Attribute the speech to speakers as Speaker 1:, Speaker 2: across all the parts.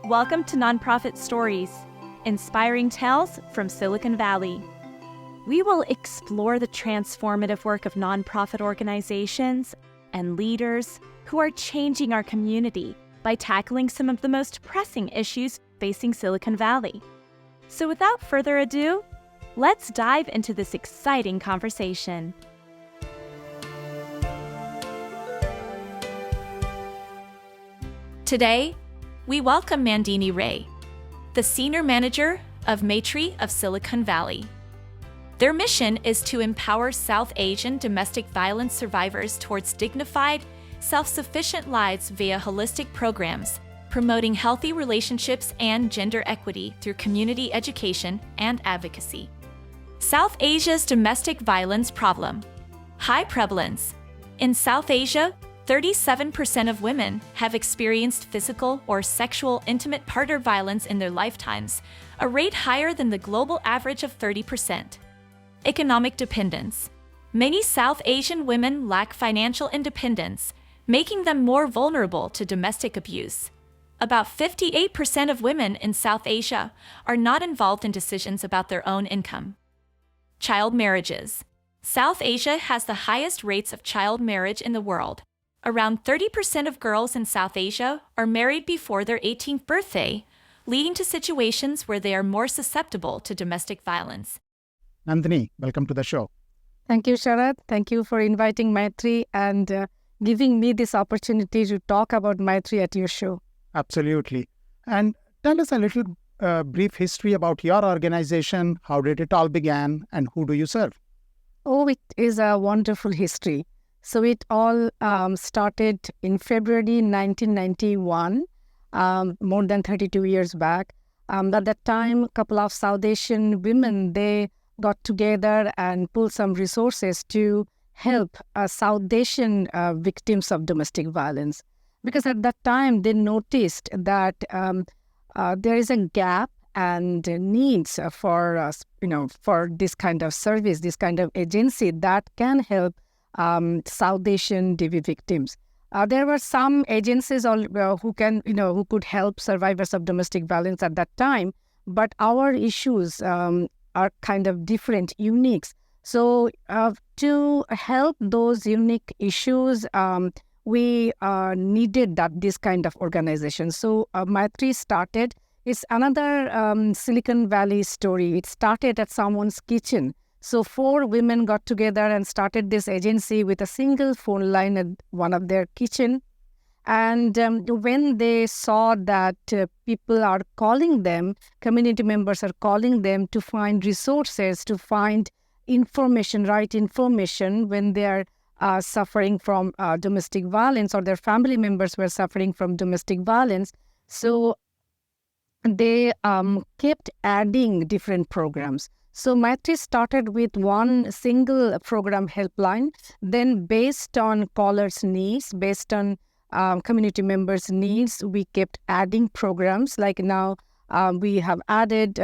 Speaker 1: Welcome to Nonprofit Stories, inspiring tales from Silicon Valley. We will explore the transformative work of nonprofit organizations and leaders who are changing our community by tackling some of the most pressing issues facing Silicon Valley. So without further ado, let's dive into this exciting conversation. Today, we welcome Mandini Ray, the Senior Manager of Maitri of Silicon Valley. Their mission is to empower South Asian domestic violence survivors towards dignified, self-sufficient lives via holistic programs, promoting healthy relationships and gender equity through community education and advocacy. South Asia's domestic violence problem. High prevalence. In South Asia, 37% of women have experienced physical or sexual intimate partner violence in their lifetimes, a rate higher than the global average of 30%. Economic dependence. Many South Asian women lack financial independence, making them more vulnerable to domestic abuse. About 58% of women in South Asia are not involved in decisions about their own income. Child marriages. South Asia has the highest rates of child marriage in the world. Around 30% of girls in South Asia are married before their 18th birthday, leading to situations where they are more susceptible to domestic violence.
Speaker 2: Nandini, welcome to the show.
Speaker 3: Thank you, Sharad. Thank you for inviting Maitri and giving me this opportunity to talk about Maitri at your show.
Speaker 2: Absolutely. And tell us a little brief history about your organization. How did it all begin and who do you serve?
Speaker 3: Oh, it is a wonderful history. So it all started in February 1991, more than 32 years back. At that time, a couple of South Asian women, they got together and pulled some resources to help South Asian victims of domestic violence. Because at that time, they noticed that there is a gap and needs for this kind of service, this kind of agency that can help South Asian DV victims. There were some agencies who could help survivors of domestic violence at that time, but our issues are kind of different, unique. So to help those unique issues, we needed this kind of organization. So Maitri started. It's another Silicon Valley story. It started at someone's kitchen. So 4 women got together and started this agency with a single phone line at one of their kitchen. And when they saw that people are calling them, community members are calling them to find resources, to find information, right information when they are suffering from domestic violence or their family members were suffering from domestic violence. So they kept adding different programs. So Maitri started with one single program, Helpline. Then based on callers' needs, based on community members' needs, we kept adding programs. Like now we have added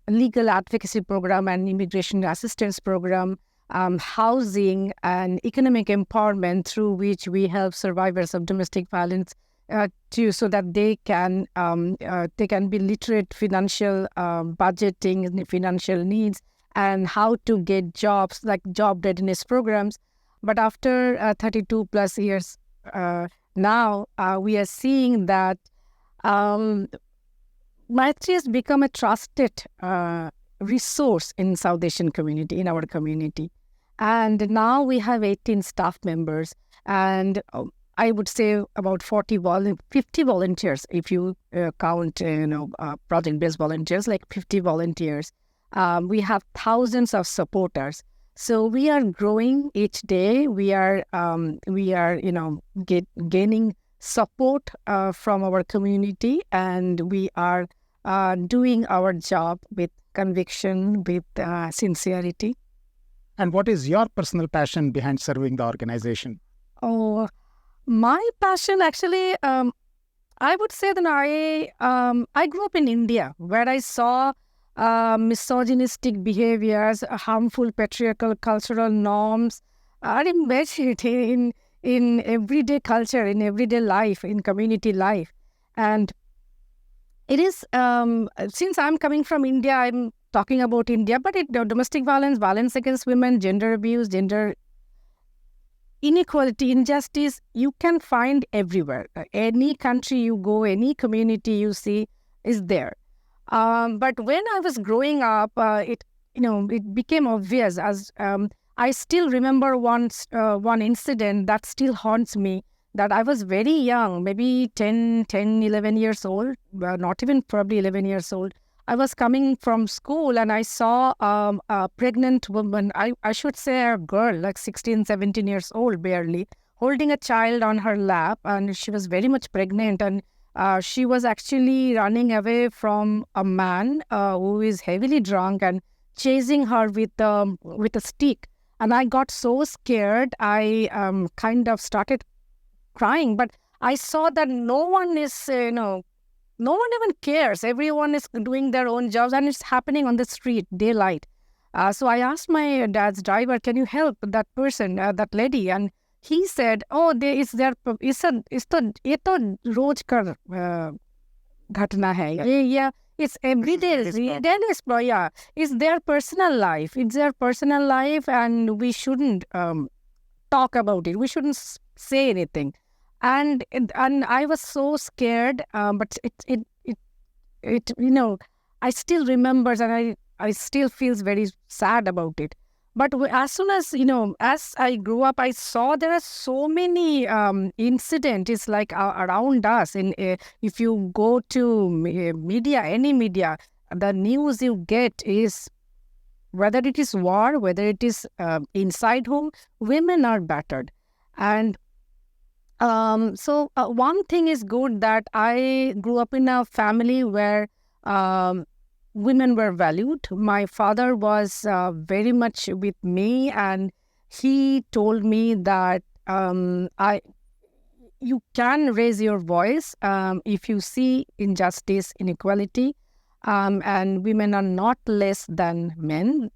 Speaker 3: legal advocacy program and immigration assistance program, housing and economic empowerment, through which we help survivors of domestic violence so that they can be literate financial budgeting, financial needs, and how to get jobs, like job readiness programs. But after 32 plus years now, we are seeing that Maitri has become a trusted resource in South Asian community, in our community. And now we have 18 staff members and I would say about 50 volunteers, if you count, project-based volunteers, like 50 volunteers. We have thousands of supporters. So we are growing each day. We are gaining support from our community, and we are doing our job with conviction, with sincerity.
Speaker 2: And what is your personal passion behind serving the organization?
Speaker 3: Oh, my passion, actually, I would say that I grew up in India, where I saw misogynistic behaviors, harmful patriarchal cultural norms are embedded in everyday culture, in everyday life, in community life. And It is, since I'm coming from India, I'm talking about India, but domestic violence, violence against women, gender abuse, gender inequality, injustice, you can find everywhere. Any country you go, any community you see is there. But when I was growing up, it became obvious as I still remember one incident that still haunts me, that I was very young, maybe 11 years old, not even probably 11 years old. I was coming from school and I saw a pregnant woman, I should say a girl, like 16, 17 years old barely, holding a child on her lap, and she was very much pregnant, and she was actually running away from a man who is heavily drunk and chasing her with a stick. And I got so scared, I kind of started crying. But I saw that no one is, no one even cares. Everyone is doing their own jobs, and it's happening on the street, daylight. So I asked my dad's driver, "Can you help that person, that lady?" And he said, "Oh, ये तो रोज का घटना है. Yeah, it's every day. Yeah, it's their personal life. It's their personal life, and we shouldn't talk about it. We shouldn't say anything." And I was so scared, but it I still remembers, and I still feels very sad about it. But as soon as, as I grew up, I saw there are so many incidents. It's like around us. If you go to media, any media, the news you get is, whether it is war, whether it is inside home, women are battered. And so one thing is good, that I grew up in a family where women were valued. My father was very much with me, and he told me that you can raise your voice if you see injustice, inequality, and women are not less than men.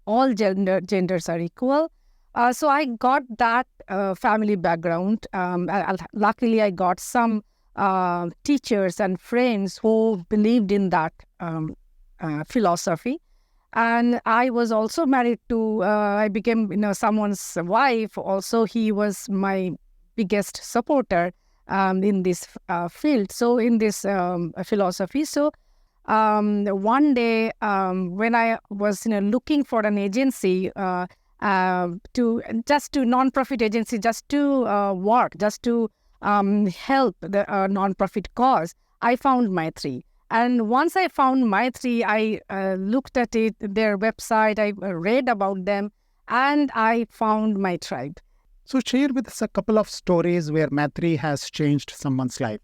Speaker 3: All genders are equal. So I got that family background. Luckily, I got some teachers and friends who believed in that philosophy. And I was also married to, I became, someone's wife. Also, he was my biggest supporter in this field. So in this philosophy. So one day when I was looking for an agency, to non-profit agency, just to work, just to help the non-profit cause, I found Maitri. And once I found Maitri, I looked at it, their website, I read about them, and I found my tribe.
Speaker 2: So share with us a couple of stories where Maitri has changed someone's life.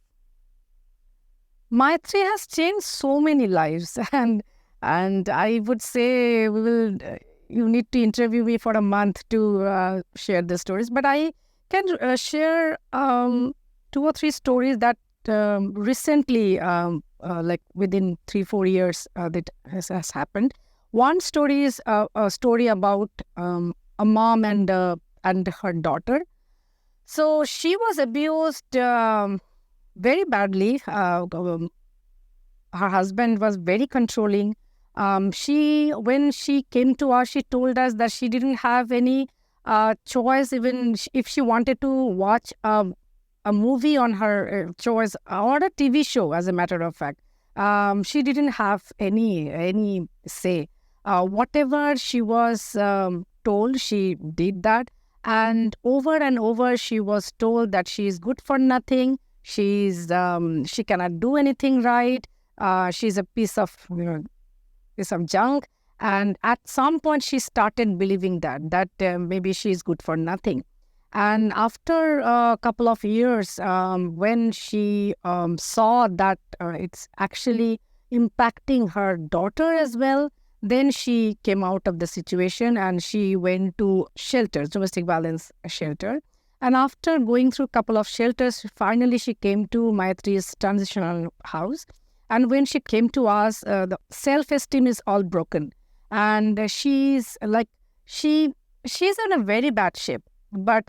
Speaker 3: Maitri has changed so many lives, and I would say we will. You need to interview me for a month to share the stories. But I can share 2 or 3 stories that recently, like within 3-4 years, that has happened. One story is a story about a mom and her daughter. So she was abused very badly. Her husband was very controlling. When she came to us, she told us that she didn't have any choice, even if she wanted to watch a movie on her choice, or a TV show, as a matter of fact. She didn't have any say. Whatever she was told, she did that. And over she was told that she is good for nothing. She cannot do anything right. She's a piece of junk. And at some point she started believing that maybe she's good for nothing. And after a couple of years, when she saw that it's actually impacting her daughter as well, then she came out of the situation and she went to shelters, domestic violence shelter. And after going through a couple of shelters, finally she came to Maitri's transitional house. And when she came to us, the self-esteem is all broken. And she's in a very bad shape. But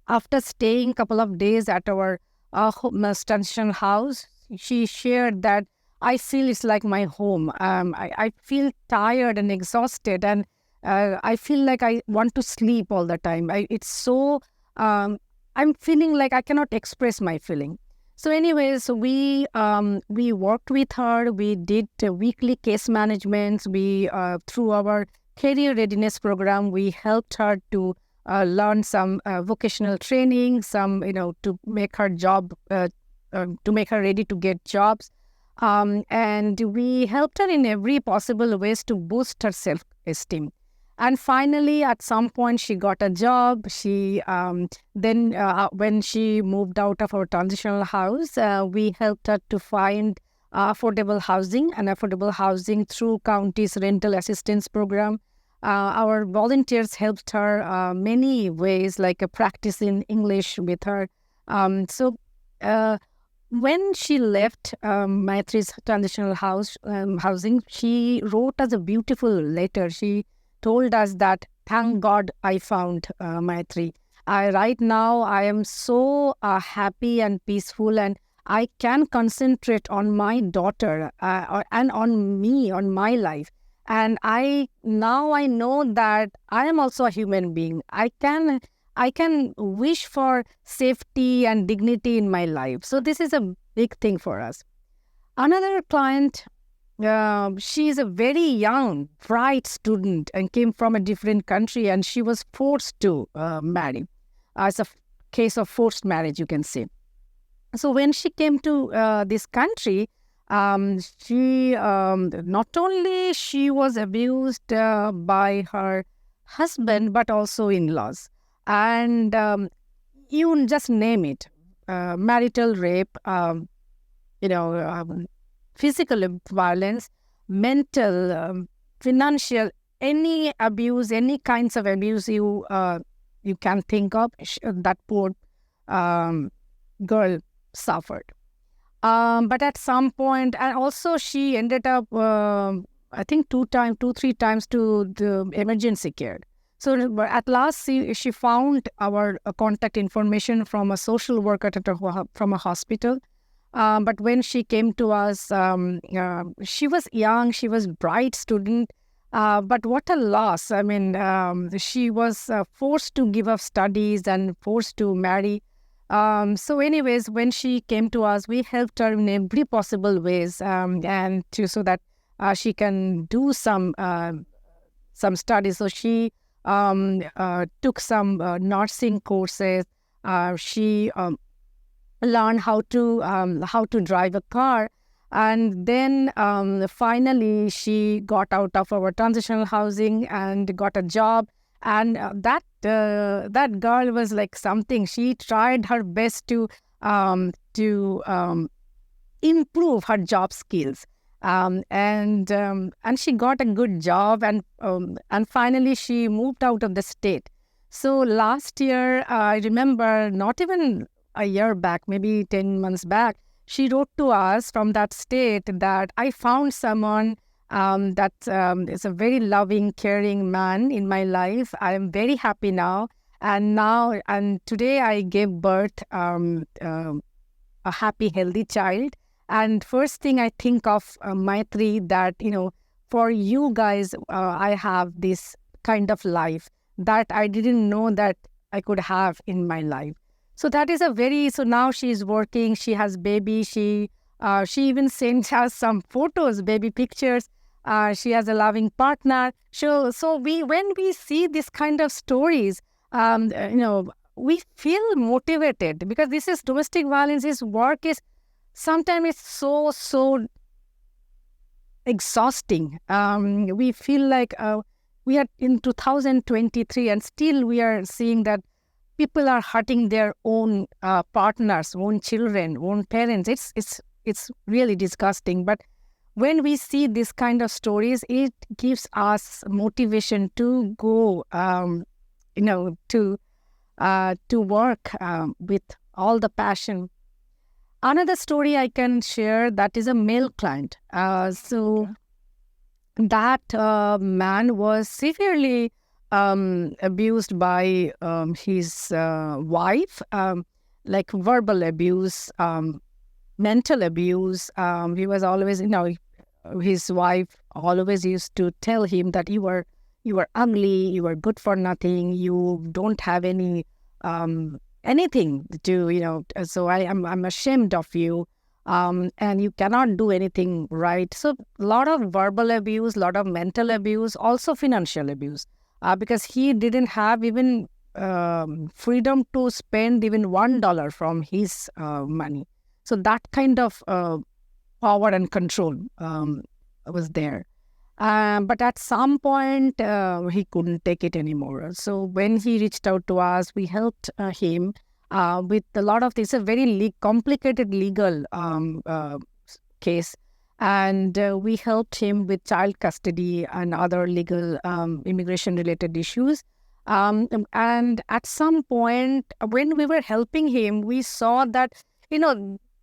Speaker 3: after staying a couple of days at our transitional house, she shared that I feel it's like my home. I feel tired and exhausted, and I feel like I want to sleep all the time. It's so I'm feeling like I cannot express my feeling. So, anyways, we worked with her. We did weekly case managements. We through our career readiness program, we helped her to learn some vocational training, some to make her job to make her ready to get jobs. And we helped her in every possible ways to boost her self-esteem. And finally, at some point, she got a job. She then, when she moved out of our transitional house, we helped her to find affordable housing through county's rental assistance program. Our volunteers helped her many ways, like a practice in English with her. When she left Maitri's transitional housing, she wrote us a beautiful letter. She told us that, thank God I found Maitri. Right now, I am so happy and peaceful, and I can concentrate on my daughter and on me, on my life. And now I know that I am also a human being. I can wish for safety and dignity in my life. So this is a big thing for us. Another client, she is a very young, bright student and came from a different country, and she was forced to marry. It's a case of forced marriage, you can say. So when she came to this country, she not only she was abused by her husband, but also in-laws. And you just name it, marital rape, physical violence, mental, financial, any abuse, any kinds of abuse you can think of, that poor girl suffered. But at some point, and also she ended up, I think 3 times to the emergency care. So at last, she found our contact information from a social worker from a hospital. But when she came to us, she was young, she was bright student, but what a loss. I mean, she was forced to give up studies and forced to marry. So anyways, when she came to us, we helped her in every possible ways, and so that she can do some studies. So she took some nursing courses. She learned how to drive a car, and then finally she got out of our transitional housing and got a job. And that girl was like something. She tried her best to improve her job skills. And she got a good job, and finally she moved out of the state. So last year, I remember, not even a year back, maybe 10 months back, she wrote to us from that state that I found someone that is a very loving, caring man in my life. I am very happy now. And today I gave birth a happy, healthy child. And first thing I think of, Maitri, that, for you guys, I have this kind of life that I didn't know that I could have in my life. So that is so now she is working, she has baby, she even sent us some photos, baby pictures. She has a loving partner. So when we see this kind of stories, we feel motivated, because this is domestic violence. This work is sometimes it's so exhausting. We feel like we are in 2023, and still we are seeing that people are hurting their own partners, own children, own parents. It's really disgusting. But when we see this kind of stories, it gives us motivation to go, to work with all the passion. Another story I can share, that is a male client. That man was severely abused by his wife, like verbal abuse, mental abuse. He was always, his wife always used to tell him that you are ugly, you are good for nothing, you don't have anything to, so I'm ashamed of you, and you cannot do anything right. So a lot of verbal abuse, a lot of mental abuse, also financial abuse, because he didn't have even freedom to spend even $1 from his money. So that kind of power and control was there. But at some point, he couldn't take it anymore. So when he reached out to us, we helped him with a lot of things. It's a very complicated legal case. And we helped him with child custody and other legal immigration-related issues. And at some point, when we were helping him, we saw that,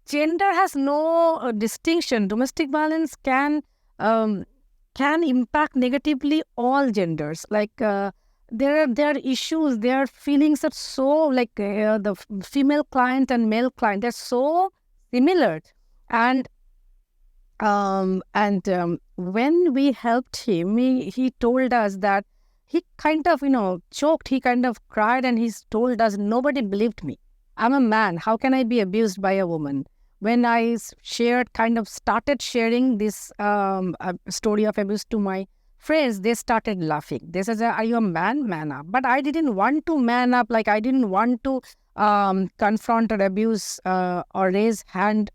Speaker 3: gender has no distinction. Domestic violence can impact negatively all genders. Like there are issues, there are feelings that so like the female client and male client, they're so similar. And when we helped him, he told us that he kind of choked, he kind of cried, and he told us, nobody believed me. I'm a man, how can I be abused by a woman? When I started sharing this story of abuse to my friends, they started laughing. They said, are you a man? Man up. But I didn't want to man up. Like, I didn't want to confront or abuse or raise hand.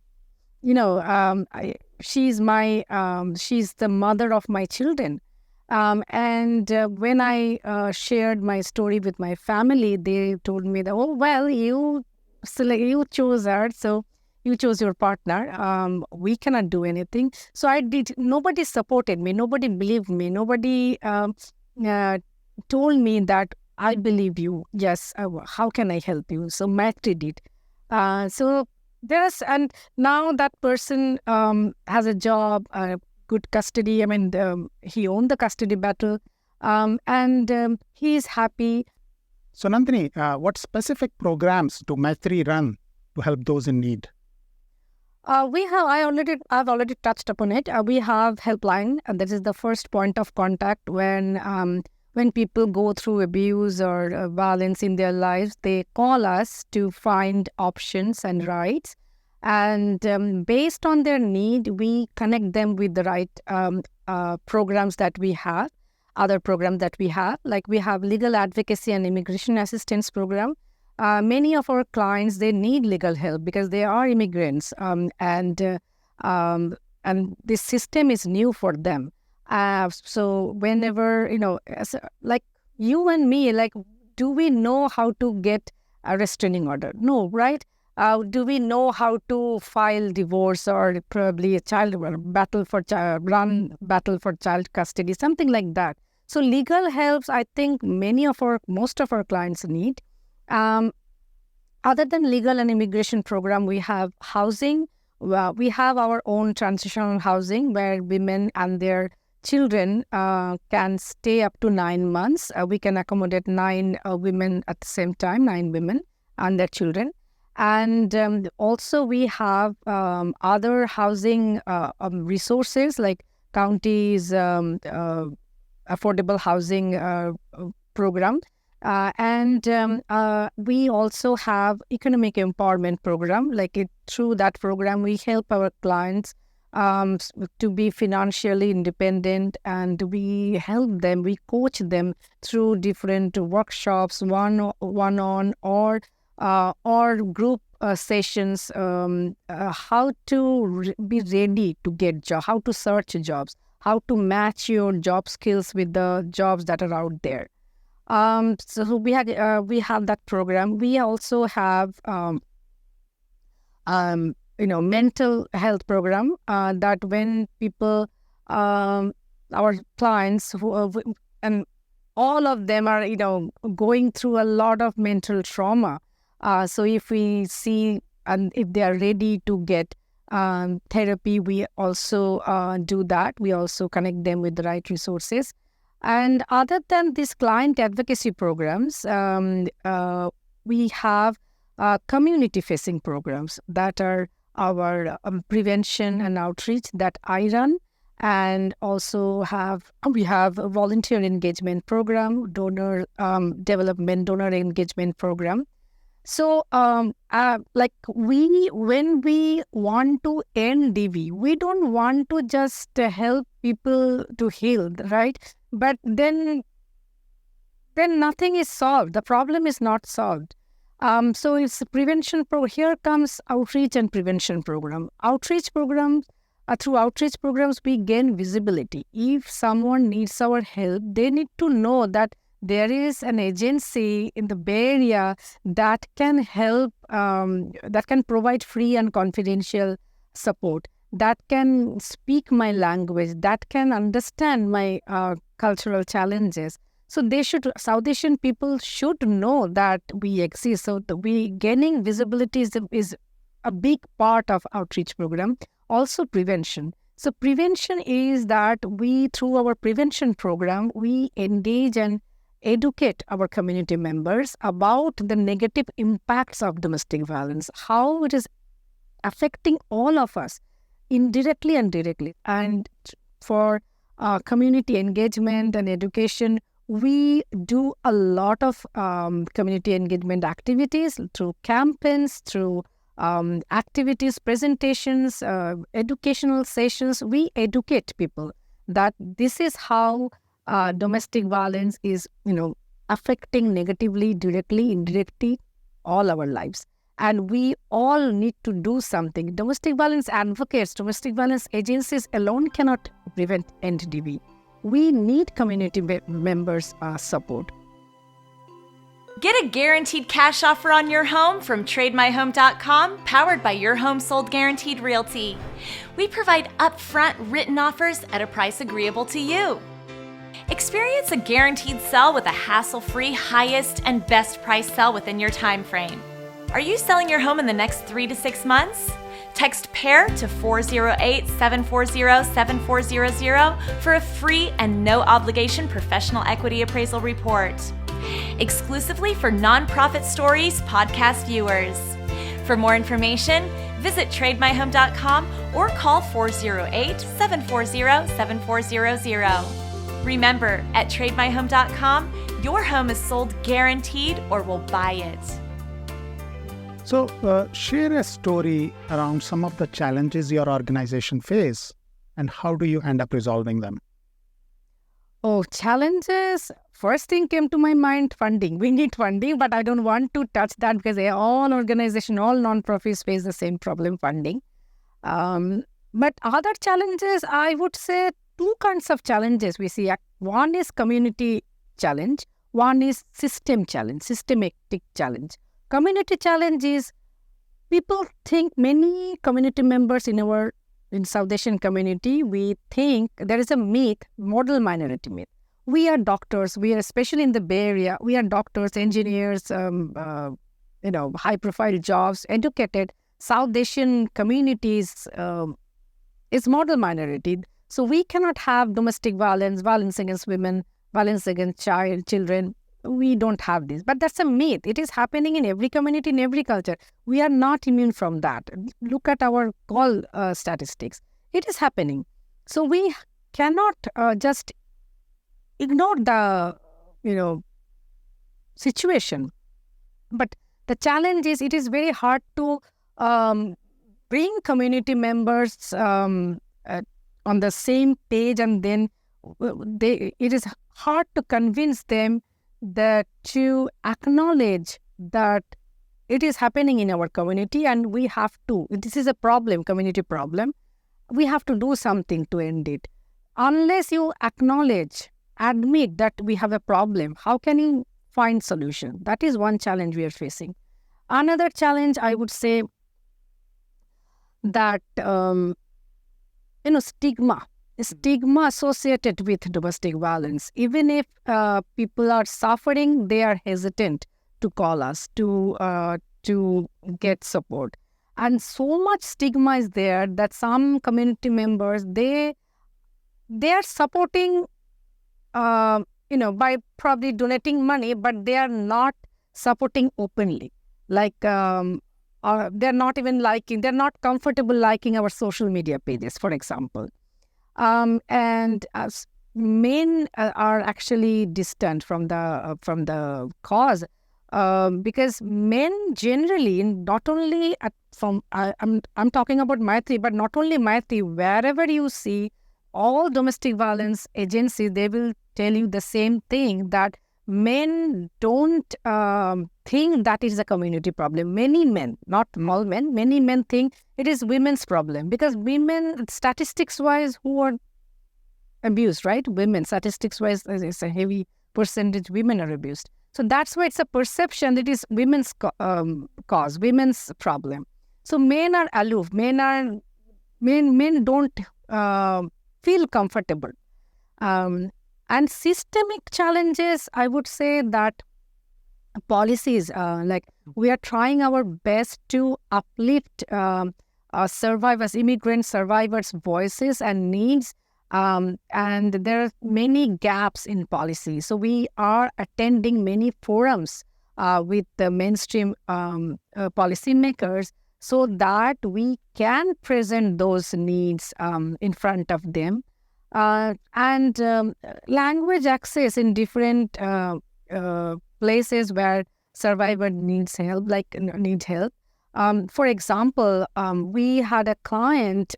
Speaker 3: She's the mother of my children. And when I shared my story with my family, they told me that, oh, well, you chose her, so you chose your partner. We cannot do anything. So nobody supported me. Nobody believed me. Nobody told me that I believe you. Yes, how can I help you? So Maitri did. And now that person has a job, good custody. I mean, he owned the custody battle, and he is happy.
Speaker 2: So Nandini, what specific programs do Maitri run to help those in need?
Speaker 3: I've already touched upon it. We have Helpline, and that is the first point of contact when people go through abuse or violence in their lives. They call us to find options and rights, and based on their need, we connect them with the right programs that we have. Other programs that we have, like we have legal advocacy and immigration assistance program. Many of our clients, they need legal help because they are immigrants, and this system is new for them. So whenever, like you and me, like, do we know how to get a restraining order? No, right? Do we know how to file divorce or probably a battle for child custody, something like that? So legal helps, I think most of our clients need. Other than legal and immigration program, we have housing. We have our own transitional housing where women and their children can stay up to 9 months. We can accommodate 9 women at the same time, 9 women and their children. And also we have other housing resources like counties, affordable housing program. And we also have economic empowerment program. Through that program, we help our clients to be financially independent, and we help them, we coach them through different workshops, one-on or group sessions, how to be ready to get jobs, how to search jobs, how to match your job skills with the jobs that are out there. So we have that program. We also have mental health program that when people, our clients and all of them are going through a lot of mental trauma. So if we see and if they are ready to get therapy, we also do that. We also connect them with the right resources. And other than these client advocacy programs, we have community-facing programs that are our prevention and outreach that I run, and also we have a volunteer engagement program, donor development, donor engagement program. So, when we want to end DV, we don't want to just help people to heal, right? But then nothing is solved. The problem is not solved. So it's prevention. Here comes outreach and prevention program. Through outreach programs, we gain visibility. If someone needs our help, they need to know that there is an agency in the Bay Area that can help, that can provide free and confidential support, that can speak my language, that can understand my cultural challenges. So South Asian people should know that we exist. So gaining visibility is a big part of outreach program. Also prevention. So prevention is that through our prevention program, we engage and educate our community members about the negative impacts of domestic violence, how it is affecting all of us, indirectly and directly. And for community engagement and education, we do a lot of community engagement activities through campaigns, through activities, presentations, educational sessions. We educate people that this is how domestic violence is, affecting negatively, directly, indirectly, all our lives. And we all need to do something. Domestic violence advocates, domestic violence agencies alone cannot prevent NDV. We need community members' support.
Speaker 1: Get a guaranteed cash offer on your home from TradeMyHome.com, powered by Your Home Sold Guaranteed Realty. We provide upfront written offers at a price agreeable to you. Experience a guaranteed sell with a hassle-free, highest and best price sell within your time frame. Are you selling your home in the next 3 to 6 months? Text PAIR to 408-740-7400 for a free and no-obligation professional equity appraisal report. Exclusively for Nonprofit Stories podcast viewers. For more information, visit TradeMyHome.com or call 408-740-7400. Remember, at TradeMyHome.com, your home is sold guaranteed or we'll buy it.
Speaker 2: So share a story around some of the challenges your organization face and how do you end up resolving them?
Speaker 3: Oh, challenges. First thing came to my mind, funding. We need funding, but I don't want to touch that because all organizations, all nonprofits face the same problem, funding. But other challenges, I would say two kinds of challenges we see. One is community challenge. One is system challenge, systematic challenge. Community challenge is people think, many community members in South Asian community, we think there is a myth, model minority myth. We are doctors. We are, especially in the Bay Area, we are doctors, engineers, high-profile jobs, educated. South Asian communities is model minority. So we cannot have domestic violence, violence against women, violence against children. We don't have this. But that's a myth. It is happening in every community, in every culture. We are not immune from that. Look at our call statistics. It is happening. So we cannot just ignore the, situation. But the challenge is it is very hard to bring community members on the same page, and then it is hard to convince them that to acknowledge that it is happening in our community and we have to, this is a problem, community problem, we have to do something to end it. Unless you admit that we have a problem, how can you find solution? That is one challenge we are facing. Another challenge, I would say that, stigma associated with domestic violence. Even if people are suffering, they are hesitant to call us to get support. And so much stigma is there that some community members, they are supporting, by probably donating money, but they are not supporting openly. Like they're not even liking, they're not comfortable liking our social media pages, for example. And as men are actually distant from the cause, because men generally, not only I'm talking about Maitri, but not only Maitri, wherever you see all domestic violence agencies, they will tell you the same thing, that men don't think that is a community problem. Many men, not all men, many men think it is women's problem, because women, statistics-wise, who are abused, right? Women, statistics-wise, it's a heavy percentage women are abused. So that's why it's a perception that is women's cause, women's problem. So men are aloof. Men don't feel comfortable. And systemic challenges, I would say that policies, like we are trying our best to uplift survivors, immigrant survivors' voices and needs. And there are many gaps in policy. So we are attending many forums with the mainstream policymakers, so that we can present those needs in front of them. And language access in different places where survivor needs help. For example, we had a client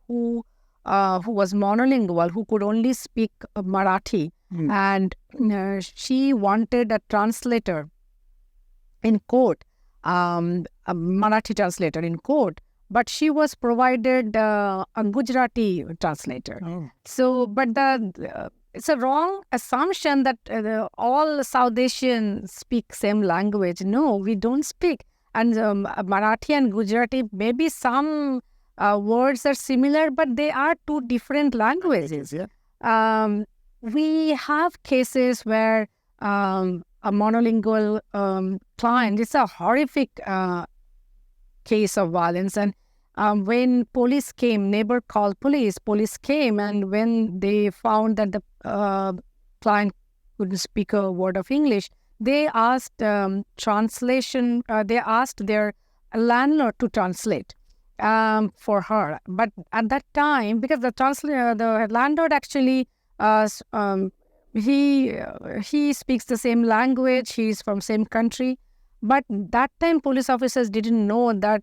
Speaker 3: who was monolingual, who could only speak Marathi, and she wanted a translator in court, a Marathi translator in court, but she was provided a Gujarati translator. So, but it's a wrong assumption that all South Asians speak same language. No, we don't speak. And Marathi and Gujarati, maybe some words are similar, but they are two different languages. We have cases where a monolingual client, it's a horrific case of violence. And when police came, neighbor called police came, and when they found that the client couldn't speak a word of English, they asked translation, they asked their landlord to translate for her. But at that time, because the landlord actually, he speaks the same language, he's from same country, but that time police officers didn't know that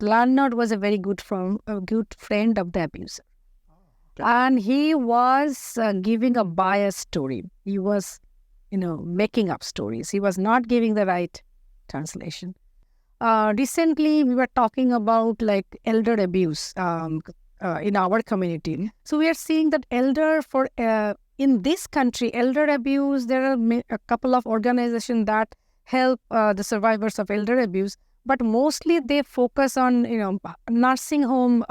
Speaker 3: landlord was a very good friend of the abuser. And he was giving a biased story. He was, making up stories. He was not giving the right translation. Recently, we were talking about like elder abuse in our community. So we are seeing that in this country, elder abuse, there are a couple of organizations that help the survivors of elder abuse, but mostly they focus on, nursing home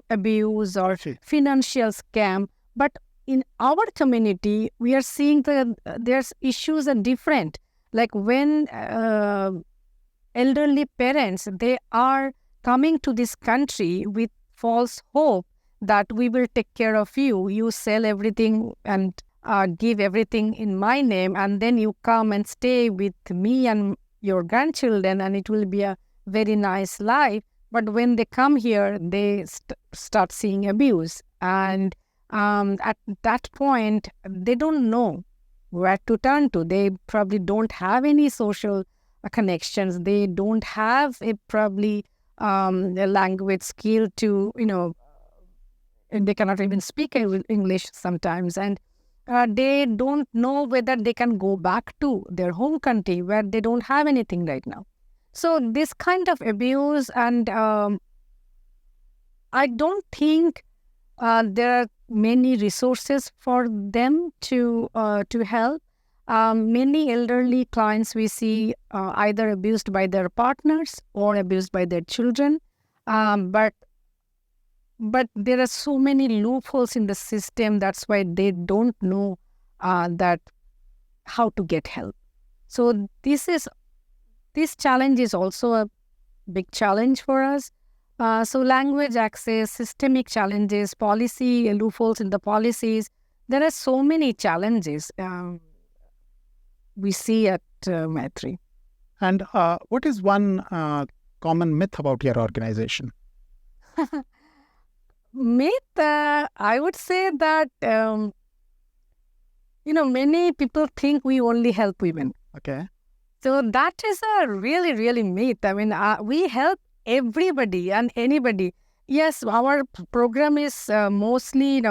Speaker 3: abuse or financial scam. But in our community, we are seeing there's issues are different. Like when elderly parents, they are coming to this country with false hope that we will take care of you. You sell everything and give everything in my name, and then you come and stay with me and your grandchildren, and it will be a very nice life. But when they come here, they start seeing abuse. And at that point, they don't know where to turn to. They probably don't have any social connections. They don't have a language skill to, and they cannot even speak English sometimes. And they don't know whether they can go back to their home country where they don't have anything right now. So this kind of abuse, and I don't think there are many resources for them to help. Many elderly clients we see either abused by their partners or abused by their children. But there are so many loopholes in the system. That's why they don't know that how to get help. So this challenge is also a big challenge for us. So language access, systemic challenges, policy loopholes in the policies. There are so many challenges we see at Maitri.
Speaker 2: And what is one common myth about your organization?
Speaker 3: Myth, I would say that, many people think we only help women.
Speaker 2: Okay.
Speaker 3: So that is a really, really myth. I mean, we help everybody and anybody. Yes, our program is mostly,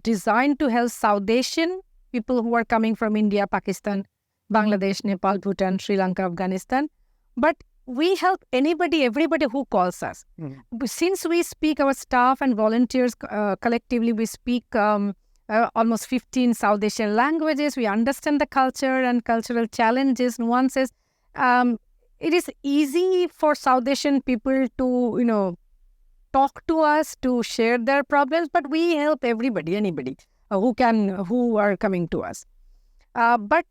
Speaker 3: designed to help South Asian people who are coming from India, Pakistan, Bangladesh, Nepal, Bhutan, Sri Lanka, Afghanistan. But we help anybody, everybody who calls us. Since we speak, our staff and volunteers collectively, we speak almost 15 South Asian languages. We understand the culture and cultural challenges, nuances. It is easy for South Asian people to, talk to us, to share their problems, but we help everybody, anybody who are coming to us. But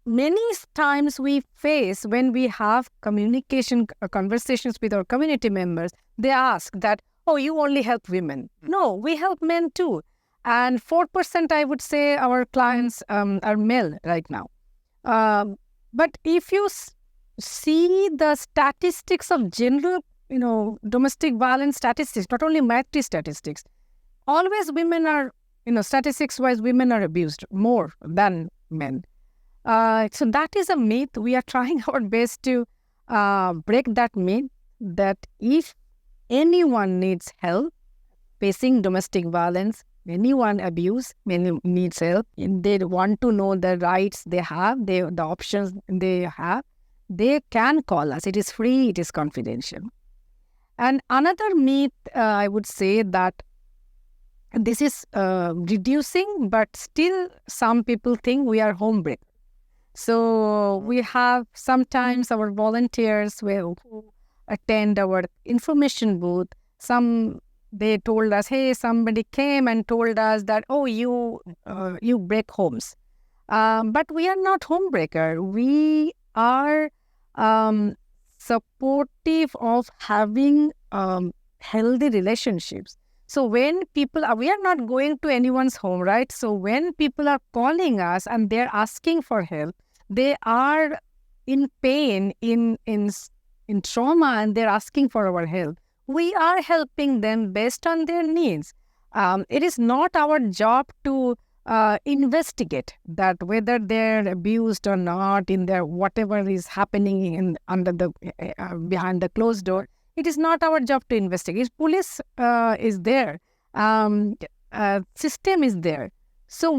Speaker 3: many times we face, when we have conversations with our community members, they ask that, oh, you only help women. No, we help men too. And 4%, I would say, our clients are male right now. But if you see the statistics of general, domestic violence statistics, not only Maitri statistics, always women are, statistics-wise, women are abused more than men. So that is a myth. We are trying our best to break that myth, that if anyone needs help facing domestic violence, anyone abuse, needs help, and they want to know the rights they have, the options they have, they can call us. It is free, it is confidential. And another myth, I would say that this is reducing, but still some people think we are home breakers. So we have sometimes our volunteers who attend our information booth. They told us, hey, somebody came and told us that, oh, you break homes. But we are not home breaker. We are supportive of having healthy relationships. So when people we are not going to anyone's home, right? So when people are calling us and they're asking for help, they are in pain, in trauma, and they're asking for our help. We are helping them based on their needs. It is not our job to investigate that whether they're abused or not in their whatever is happening behind the closed door. It is not our job to investigate. Police is there. System is there. So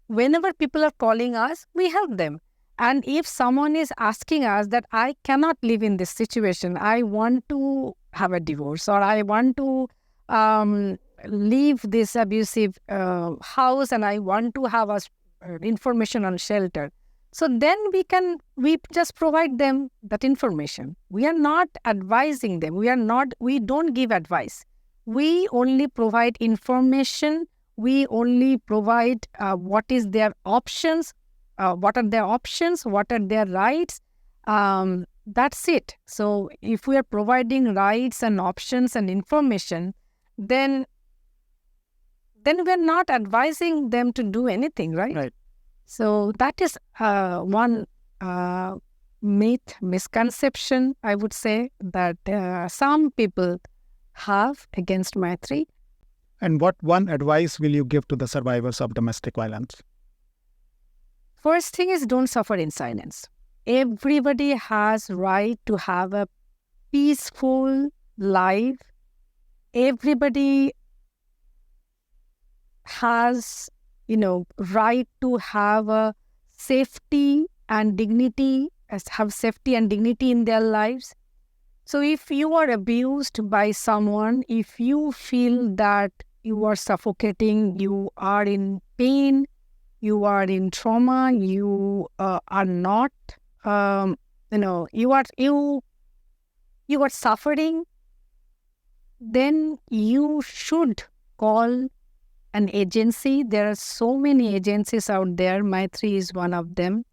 Speaker 3: whenever people are calling us, we help them. And if someone is asking us that I cannot live in this situation, I want to have a divorce, or I want to leave this abusive house and I want to have information on shelter. So then we just provide them that information. We are not advising them. We don't give advice. We only provide information. We only provide what is their options, what are their options, what are their rights. That's it. So if we are providing rights and options and information, then we're not advising them to do anything, right?
Speaker 2: Right.
Speaker 3: So that is one misconception, I would say, that some people have against Maitri.
Speaker 2: And what one advice will you give to the survivors of domestic violence?
Speaker 3: First thing is, don't suffer in silence. Everybody has right to have a peaceful life. Everybody has right to have a safety and dignity, have safety and dignity in their lives. So if you are abused by someone, if you feel that you are suffocating, you are in pain, you are in trauma, you are not, you are suffering, then you should call an agency. There are so many agencies out there. Maitri is one of them.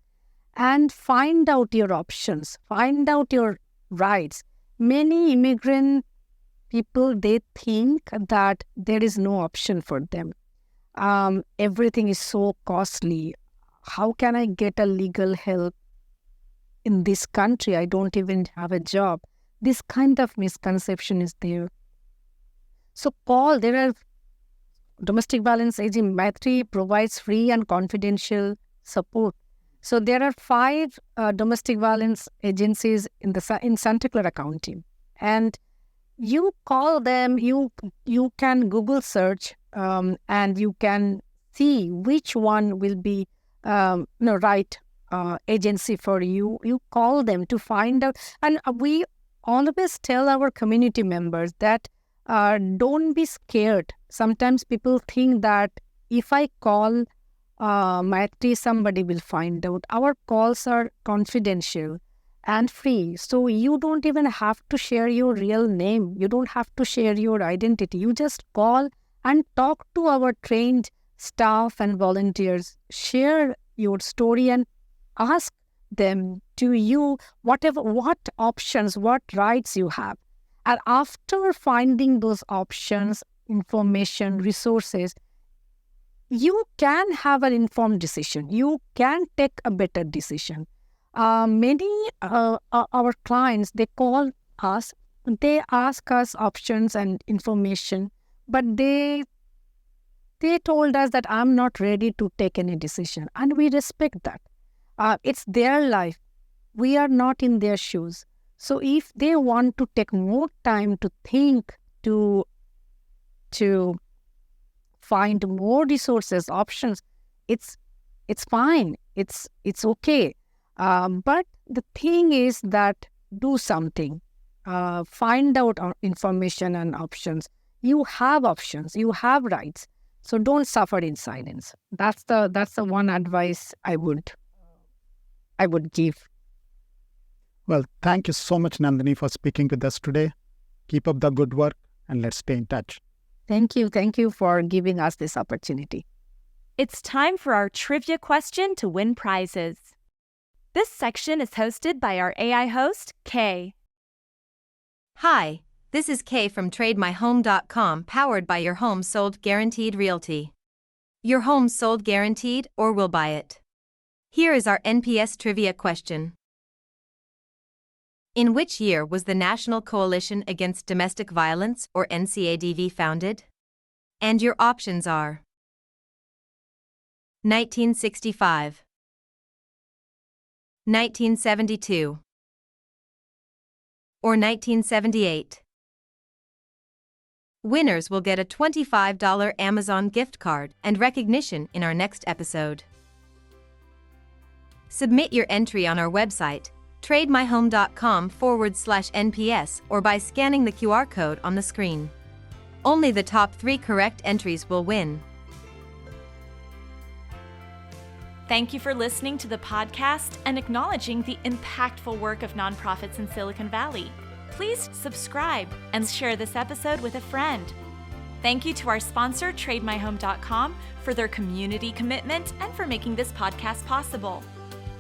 Speaker 3: And find out your options. Find out your rights. Many immigrant people, they think that there is no option for them. Everything is so costly. How can I get a legal help? in this country. I don't even have a job. This kind of misconception is there. So call. There are domestic violence agent. Maitri provides free and confidential support. So there are 5 domestic violence agencies in Santa Clara County, and you call them. You can Google search, and you can see which one will be right agency for you. You call them to find out, and we always tell our community members that don't be scared. Sometimes people think that if I call Maitri, somebody will find out. Our calls are confidential and free. So you don't even have to share your real name. You don't have to share your identity. You just call and talk to our trained staff and volunteers. Share your story and ask them what options, what rights you have. And after finding those options, information, resources, you can have an informed decision. You can take a better decision. Many our clients, they call us, they ask us options and information, but they told us that I'm not ready to take any decision, and we respect that. It's their life. We are not in their shoes. So if they want to take more time to think, to find more resources, options, it's fine. It's okay. But the thing is that do something. Find out information and options. You have options. You have rights. So don't suffer in silence. That's the one advice I would give.
Speaker 2: Well, thank you so much, Nandini, for speaking with us today. Keep up the good work, and let's stay in touch.
Speaker 3: Thank you. Thank you for giving us this opportunity.
Speaker 1: It's time for our trivia question to win prizes. This section is hosted by our AI host, Kay.
Speaker 4: Hi, this is Kay from TradeMyHome.com, powered by Your Home Sold Guaranteed Realty. Your home sold guaranteed, or we'll buy it. Here is our NPS trivia question. In which year was the National Coalition Against Domestic Violence, or NCADV, founded? And your options are 1965, 1972, or 1978. Winners will get a $25 Amazon gift card and recognition in our next episode. Submit your entry on our website, trademyhome.com/NPS, or by scanning the QR code on the screen. Only the top 3 correct entries will win.
Speaker 1: Thank you for listening to the podcast and acknowledging the impactful work of nonprofits in Silicon Valley. Please subscribe and share this episode with a friend. Thank you to our sponsor, TradeMyHome.com, for their community commitment and for making this podcast possible.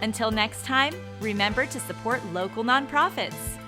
Speaker 1: Until next time, remember to support local nonprofits.